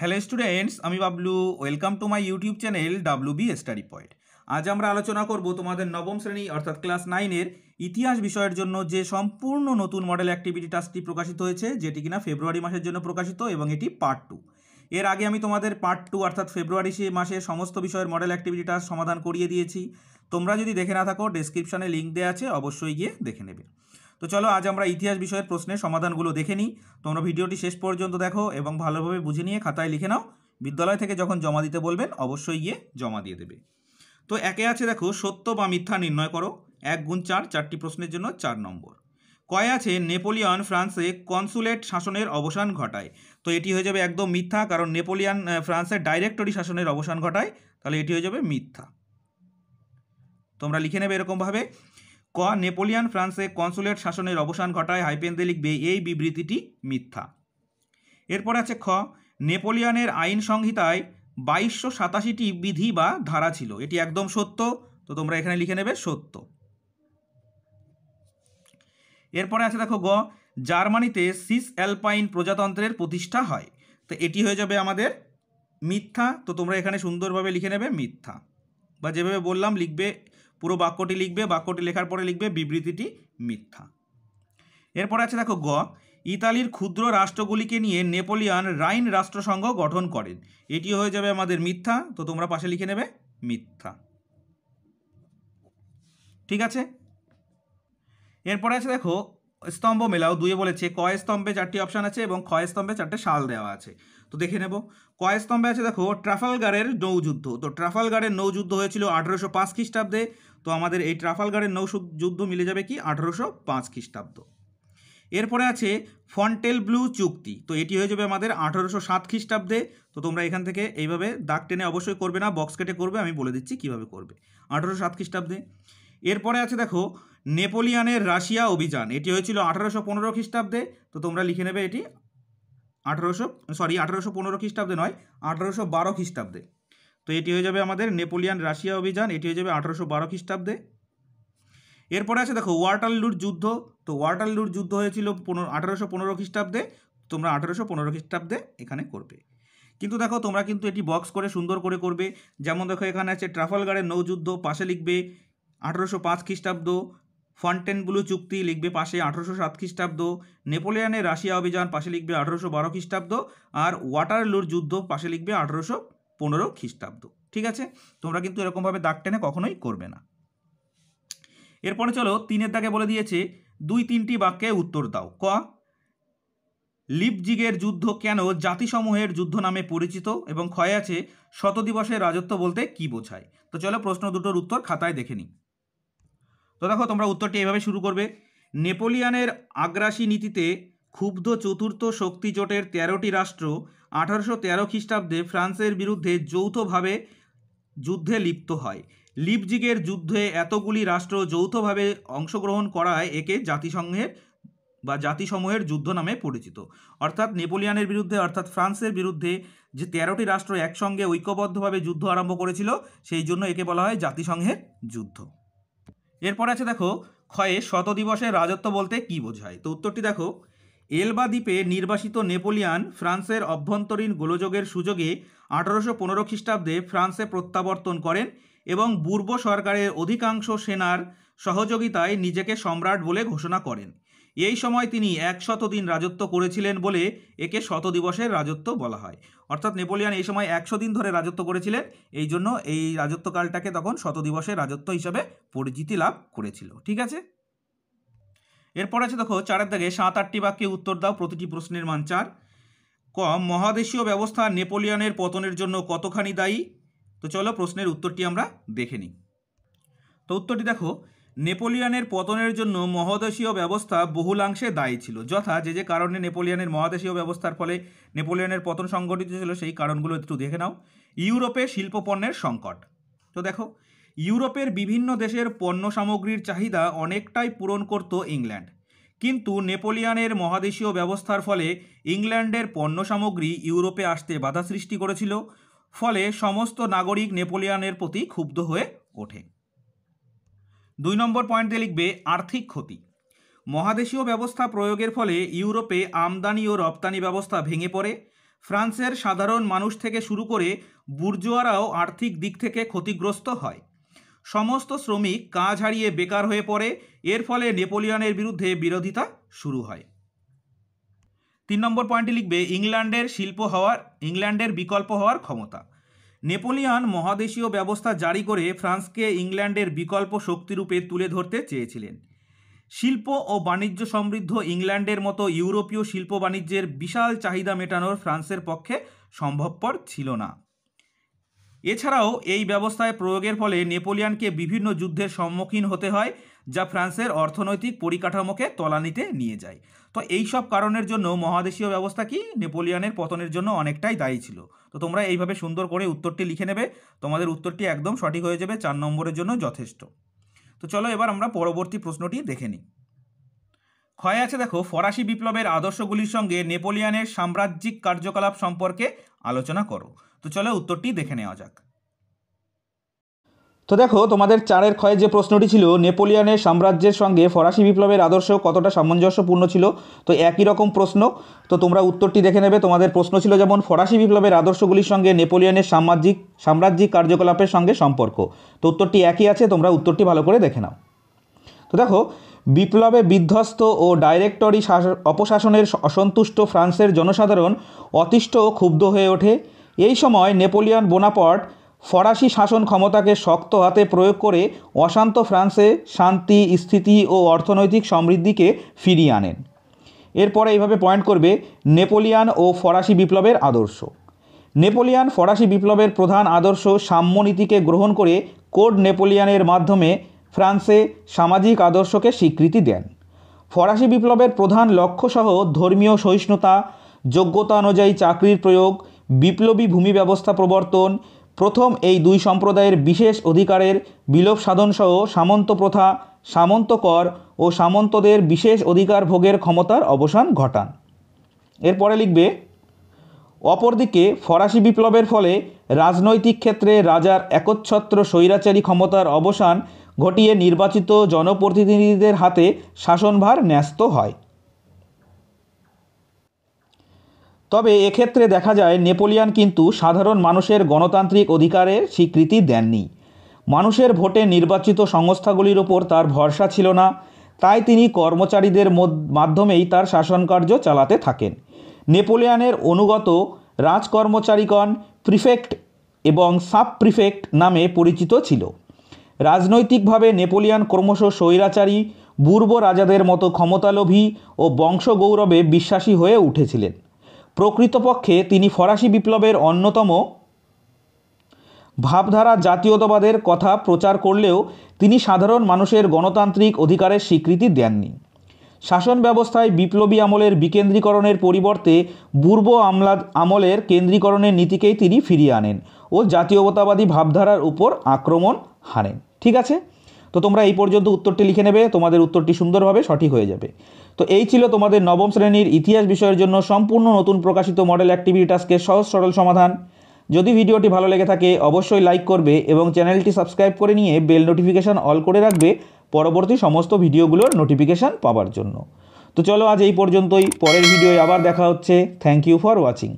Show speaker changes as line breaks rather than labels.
Hello students, আমি Bablu. Welcome to my YouTube channel WB study point. আজ আমরা আলোচনা করব তোমাদের নবম শ্রেণী অর্থাৎ ক্লাস 9-এর ইতিহাস বিষয়ের জন্য যে সম্পূর্ণ নতুন মডেল অ্যাক্টিভিটি টাস্কটি প্রকাশিত হয়েছে, যেটি কিনা ফেব্রুয়ারি মাসের জন্য প্রকাশিত এবং এটি পার্ট 2। এর আগে আমি তোমাদের পার্ট 2 অর্থাৎ ফেব্রুয়ারি মাসের সমস্ত বিষয়ের মডেল অ্যাক্টিভিটি টাস্ক সমাধান করিয়ে দিয়েছি। তোমরা যদি দেখে না থাকো, ডেসক্রিপশনে লিঙ্ক দেওয়া আছে, অবশ্যই গিয়ে দেখে নেবে। তো চলো আজ আমরা ইতিহাস বিষয়ের প্রশ্নের সমাধানগুলো দেখে নিই। তোমরা ভিডিওটি শেষ পর্যন্ত দেখো এবং ভালোভাবে বুঝে নিয়ে খাতায় লিখে নাও। বিদ্যালয় থেকে যখন জমা দিতে বলবেন অবশ্যই গিয়ে জমা দিয়ে দেবে। তো একে আছে দেখো, সত্য বা মিথ্যা নির্ণয় করো। 1 গুণ 4, 4টি প্রশ্নের জন্য 4 নম্বর। কয় আছে নেপোলিয়ন ফ্রান্সে কনসুলেট শাসনের অবসান ঘটায়। তো এটি হয়ে যাবে একদম মিথ্যা, কারণ নেপোলিয়ন ফ্রান্সের ডাইরেক্টরি শাসনের অবসান ঘটায়, তাহলে এটি হয়ে যাবে মিথ্যা। তোমরা লিখে নেবে এরকমভাবে, ক নেপোলিয়ন ফ্রান্সে কনসুলেট শাসনের অবসান ঘটায়, হাইপেন দিয়ে লিখবে এই বিবৃতিটি মিথ্যা। এরপর আছে খ নেপোলিয়নের আইন সংহিতায় 2287টি বিধি বা ধারা ছিল, এটি একদম সত্য। তো তোমরা এখানে লিখে নেবে সত্য। এরপরে আছে দেখো গ জার্মানিতে সিস অ্যালপাইন প্রজাতন্ত্রের প্রতিষ্ঠা হয়। তো এটি হয়ে যাবে আমাদের মিথ্যা। তো তোমরা এখানে সুন্দরভাবে লিখে নেবে মিথ্যা, বা যেভাবে বললাম লিখবে, পুরো বাক্যটি লিখবে, বাক্যটি লেখার পরে লিখবে বিবৃতিটি মিথ্যা। এরপর আছে দেখো গ ইতালির ক্ষুদ্র রাষ্ট্রগুলিকে নিয়ে নেপোলিয়ন রাইন রাষ্ট্রসংঘ গঠন করেন, এটি হয়ে যাবে আমাদের মিথ্যা। তো তোমরা পাশে লিখে নেবে মিথ্যা। ঠিক আছে। এরপরে আছে দেখো স্তম্ভ মেলাও, দুয়ে বলেছে ক স্তম্ভে 4টি অপশান আছে এবং খ স্তম্ভে 4টে সাল দেওয়া আছে। তো দেখে নেব। ক স্তম্ভে আছে দেখো ট্রাফালগারের নৌযুদ্ধ। তো ট্রাফালগারের নৌযুদ্ধ হয়েছিল 1805 খ্রিস্টাব্দে। তো আমাদের এই ট্রাফালগারের নৌযুদ্ধ মিলে যাবে কি 1805 খ্রিস্টাব্দ। এরপরে আছে ফন্টেলব্লু চুক্তি। তো এটি হয়ে যাবে আমাদের 1807 খ্রিস্টাব্দে। তো তোমরা এখান থেকে এইভাবে দাগ টেনে অবশ্যই করবে না, বক্স কেটে করবে, আমি বলে দিচ্ছি কিভাবে করবে। 1807 খ্রিস্টাব্দে। এরপরে আছে দেখো নেপোলিয়নের রাশিয়া অভিযান, এটি হয়েছিল 1815 খ্রিস্টাব্দে। তো তোমরা লিখে নেবে এটি 1815 খ্রিস্টাব্দে নয়, 1812 খ্রিস্টাব্দে। তো এটি হয়ে যাবে আমাদের নেপোলিয়ন রাশিয়া অভিযান, এটি হয়ে যাবে 1812 খ্রিস্টাব্দে। এরপরে আছে দেখো ওয়াটারলুর যুদ্ধ। তো ওয়াটারলুর যুদ্ধ হয়েছিল 1815 খ্রিস্টাব্দে। তোমরা 1815 খ্রিস্টাব্দে এখানে করবে। কিন্তু দেখো তোমরা কিন্তু এটি বক্স করে সুন্দর করে করবে। যেমন দেখো এখানে আছে ট্রাফালগারের নৌযুদ্ধ, পাশে লিখবে 1805 খ্রিস্টাব্দ। ফন্টেনব্লু চুক্তি লিখবে পাশে 1807 খ্রিস্টাব্দ। নেপোলিয়নের রাশিয়া অভিযান পাশে লিখবে 1812 খ্রিস্টাব্দ। আর ওয়াটারলুর যুদ্ধ পাশে লিখবে 1815 খ্রিস্টাব্দ। ঠিক আছে। তোমরা কিন্তু এরকমভাবে দাগ টেনে কখনোই করবে না। এরপরে চলো 3-এর দাগে বলে দিয়েছে 2-3টি বাক্যে উত্তর দাও। ক লিপজিগের যুদ্ধ কেন জাতিসমূহের যুদ্ধ নামে পরিচিত, এবং ক্ষয় আছে শতদিবসের রাজত্ব বলতে কি বোঝায়। তো চলো প্রশ্ন দুটোর উত্তর খাতায় দেখে নিই। তো দেখো তোমরা উত্তরটি এভাবে শুরু করবে, নেপোলিয়নের আগ্রাসী নীতিতে ক্ষুব্ধ চতুর্থ শক্তি জোটের 13টি রাষ্ট্র 1813 খ্রিস্টাব্দে ফ্রান্সের বিরুদ্ধে যৌথভাবে যুদ্ধে লিপ্ত হয়। লিপজিগের যুদ্ধে এতগুলি রাষ্ট্র যৌথভাবে অংশগ্রহণ করায় একে জাতিসংঘের বা জাতিসমূহের যুদ্ধ নামে পরিচিত। অর্থাৎ নেপোলিয়নের বিরুদ্ধে অর্থাৎ ফ্রান্সের বিরুদ্ধে যে 13টি রাষ্ট্র একসঙ্গে ঐক্যবদ্ধভাবে যুদ্ধ আরম্ভ করেছিল, সেই জন্য একে বলা হয় জাতিসংঘের যুদ্ধ। এরপর আছে দেখো ক্ষয়ে শতদিবসের রাজত্ব বলতে কি বোঝায়। তো উত্তরটি দেখো, এলবা দ্বীপে নির্বাসিত নেপোলিয়ন ফ্রান্সের অভ্যন্তরীণ গোলযোগের সুযোগে 1815 খ্রিস্টাব্দে ফ্রান্সে প্রত্যাবর্তন করেন এবং বুর্বো সরকারের অধিকাংশ সেনার সহযোগিতায় নিজেকে সম্রাট বলে ঘোষণা করেন। এই সময় তিনি 100 দিন রাজত্ব করেছিলেন বলে একে শতদিবসের রাজত্ব বলা হয়। অর্থাৎ নেপোলিয়ন এই সময় 100 দিন ধরে রাজত্ব করেছিলেন, এই জন্য এই রাজত্বকালটাকে তখন শতদিবসের রাজত্ব হিসাবে পরিচিতি লাভ করেছিল। ঠিক আছে। এরপর আছে দেখো 4-এর দাগে 7-8টি বাক্যে উত্তর দাও, প্রতিটি প্রশ্নের মান 4। ক মহাদেশীয় ব্যবস্থা নেপোলিয়নের পতনের জন্য কতখানি দায়ী। তো চলো প্রশ্নের উত্তরটি আমরা দেখে নিই। তো উত্তরটি দেখো, নেপোলিয়নের পতনের জন্য মহাদেশীয় ব্যবস্থা বহুলাংশে দায়ী ছিল। যথা যে কারণে নেপোলিয়নের মহাদেশীয় ব্যবস্থার ফলে নেপোলিয়নের পতন সংঘটিত ছিল, সেই কারণগুলো একটু দেখে নাও। ইউরোপে শিল্পপণ্যের সংকট। তো দেখো ইউরোপের বিভিন্ন দেশের পণ্য সামগ্রীর চাহিদা অনেকটাই পূরণ করত ইংল্যান্ড, কিন্তু নেপোলিয়নের মহাদেশীয় ব্যবস্থার ফলে ইংল্যান্ডের পণ্য সামগ্রী ইউরোপে আসতে বাধা সৃষ্টি করেছিল। ফলে সমস্ত নাগরিক নেপোলিয়নের প্রতি ক্ষুব্ধ হয়ে ওঠে। 2 নম্বর পয়েন্টে লিখবে আর্থিক ক্ষতি। মহাদেশীয় ব্যবস্থা প্রয়োগের ফলে ইউরোপে আমদানি ও রপ্তানি ব্যবস্থা ভেঙে পড়ে। ফ্রান্সের সাধারণ মানুষ থেকে শুরু করে বুর্জোয়ারাও আর্থিক দিক থেকে ক্ষতিগ্রস্ত হয়। সমস্ত শ্রমিক কাজ হারিয়ে বেকার হয়ে পড়ে। এর ফলে নেপোলিয়নের বিরুদ্ধে বিরোধিতা শুরু হয়। 3 নম্বর পয়েন্টে লিখবে ইংল্যান্ডের বিকল্প হওয়ার ক্ষমতা। নেপোলিয়ন মহাদেশীয় ব্যবস্থা জারি করে ফ্রান্সকে ইংল্যান্ডের বিকল্প শক্তিরূপে তুলে ধরতে চেয়েছিলেন। শিল্প ও বাণিজ্য সমৃদ্ধ ইংল্যান্ডের মতো ইউরোপীয় শিল্প বাণিজ্যের বিশাল চাহিদা মেটানোর ফ্রান্সের পক্ষে সম্ভবপর ছিল না। এছাড়াও এই ব্যবস্থায় প্রয়োগের ফলে নেপোলিয়নকে বিভিন্ন যুদ্ধের সম্মুখীন হতে হয়, যা ফ্রান্সের অর্থনৈতিক পরিকাঠামোকে তলানিতে নিয়ে যায়। তো এই সব কারণের জন্য মহাদেশীয় ব্যবস্থা কি নেপোলিয়নের পতনের জন্য অনেকটাই দায়ী ছিল। তো তোমরা এইভাবে সুন্দর করে উত্তরটি লিখে নেবে, তোমাদের উত্তরটি একদম সঠিক হয়ে যাবে, 4 নম্বরের জন্য যথেষ্ট। তো চলো এবার আমরা পরবর্তী প্রশ্নটি দেখে নিই। ক্ষয়ে আছে দেখো, ফরাসি বিপ্লবের আদর্শগুলির সঙ্গে নেপোলিয়নের সাম্রাজ্যিক কার্যকলাপ সম্পর্কে আলোচনা করো। তো চলো উত্তরটি দেখে নেওয়া যাক। তো দেখো তোমাদের 4-এর ক্ষয়ে যে প্রশ্নটি ছিল, নেপোলিয়নের সাম্রাজ্যের সঙ্গে ফরাসি বিপ্লবের আদর্শ কতটা সামঞ্জস্যপূর্ণ ছিল, তো একই রকম প্রশ্ন। তো তোমরা উত্তরটি দেখে নেবে। তোমাদের প্রশ্ন ছিল যেমন ফরাসি বিপ্লবের আদর্শগুলির সঙ্গে নেপোলিয়নের সাম্রাজ্যিক কার্যকলাপের সঙ্গে সম্পর্ক। তো উত্তরটি একই আছে, তোমরা উত্তরটি ভালো করে দেখে নাও। তো দেখো, বিপ্লবে বিধ্বস্ত ও ডাইরেক্টরি অপশাসনের অসন্তুষ্ট ফ্রান্সের জনসাধারণ অতিষ্ঠ ও ক্ষুব্ধ হয়ে ওঠে। এই সময় নেপোলিয়ন বোনাপার্ট ফরাসি শাসন ক্ষমতাকে শক্ত হাতে প্রয়োগ করে অশান্ত ফ্রান্সে শান্তি, স্থিতি ও অর্থনৈতিক সমৃদ্ধিকে ফিরিয়ে আনেন। এরপরে এইভাবে পয়েন্ট করবে নেপোলিয়ন ও ফরাসি বিপ্লবের আদর্শ। নেপোলিয়ন ফরাসি বিপ্লবের প্রধান আদর্শ সাম্যনীতিকে গ্রহণ করে কোড নেপোলিয়নের মাধ্যমে ফ্রান্সে সামাজিক আদর্শকে স্বীকৃতি দেন। ফরাসি বিপ্লবের প্রধান লক্ষ্যসহ ধর্মীয় সহিষ্ণুতা, যোগ্যতা অনুযায়ী চাকরির প্রয়োগ, বিপ্লবী ভূমি ব্যবস্থা প্রবর্তন, প্রথম এই দুই সম্প্রদায়ের বিশেষ অধিকারের বিলোপ সাধনসহ সামন্ত প্রথা, সামন্ত কর ও সামন্তদের বিশেষ অধিকার ভোগের ক্ষমতার অবসান ঘটান। এরপরে লিখবে, অপরদিকে ফরাসি বিপ্লবের ফলে রাজনৈতিক ক্ষেত্রে রাজার একচ্ছত্র স্বৈরাচারী ক্ষমতার অবসান ঘটিয়ে নির্বাচিত জনপ্রতিনিধিদের হাতে শাসনভার ন্যস্ত হয়। তবে এক্ষেত্রে দেখা যায় নেপোলিয়ন কিন্তু সাধারণ মানুষের গণতান্ত্রিক অধিকারের স্বীকৃতি দেননি। মানুষের ভোটে নির্বাচিত সংস্থাগুলির ওপর তার ভরসা ছিল না, তাই তিনি কর্মচারীদের মাধ্যমেই তার শাসনকার্য চালাতে থাকেন। নেপোলিয়নের অনুগত রাজকর্মচারীগণ প্রিফেক্ট এবং সাব প্রিফেক্ট নামে পরিচিত ছিল। রাজনৈতিকভাবে নেপোলিয়ন ক্রমশ স্বৈরাচারী, বুর্ব রাজাদের মতো ক্ষমতালোভী ও বংশগৌরবে বিশ্বাসী হয়ে উঠেছিলেন। প্রকৃতপক্ষে তিনি ফরাসি বিপ্লবের অন্যতম ভাবধারা জাতীয়তাবাদের কথা প্রচার করলেও তিনি সাধারণ মানুষের গণতান্ত্রিক অধিকারের স্বীকৃতি দেননি। শাসন ব্যবস্থায় বিপ্লবী আমলের বিকেন্দ্রীকরণের পরিবর্তে পূর্ব আমলের কেন্দ্রীকরণের নীতিকেই তিনি ফিরিয়ে আনেন ও জাতীয়তাবাদী ভাবধারার উপর আক্রমণ হানেন। ঠিক আছে, তো তোমরা এই পর্যন্ত উত্তরটি লিখে নেবে, তোমাদের উত্তরটি সুন্দরভাবে সঠিক হয়ে যাবে। তো এই ছিল তোমাদের নবম শ্রেণীর ইতিহাস বিষয়ের জন্য সম্পূর্ণ নতুন প্রকাশিত মডেল অ্যাক্টিভিটি টাস্কের সহজ সরল সমাধান। যদি ভিডিওটি ভালো লেগে থাকে অবশ্যই লাইক করবে এবং চ্যানেলটি সাবস্ক্রাইব করে নিয়ে বেল নোটিফিকেশান অল করে রাখবে পরবর্তী সমস্ত ভিডিওগুলোর নোটিফিকেশান পাওয়ার জন্য। তো চলো আজ এই পর্যন্তই, পরের ভিডিওয় আবার দেখা হচ্ছে। Thank you for watching.